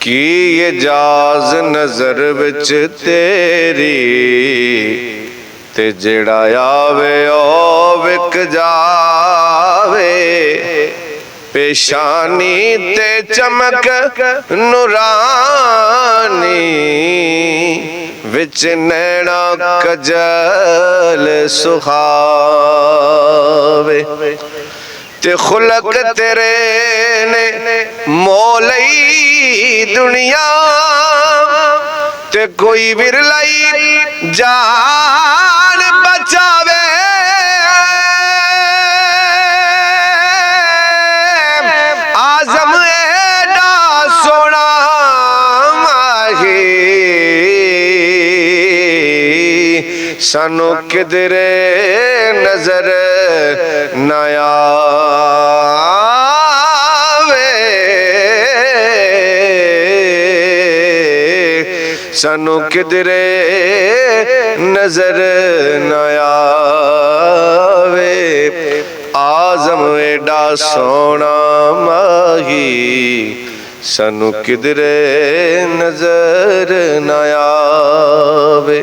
की इजाज़ नज़र विच तेरी ते जेड़ा आवे ओ विक जावे। पेशानी ते चमक नूरानी विच नैना कजल सुहावे। ते खुलक तेरे ने मोलई दुनिया ते कोई विरलाई जान बचावे। आजम एडा सोना माही सानू किधरे नजर न आवे। सानू किधरे नजर न आवे। आजम एडा सोना माही सानू किधरे नजर न आवे।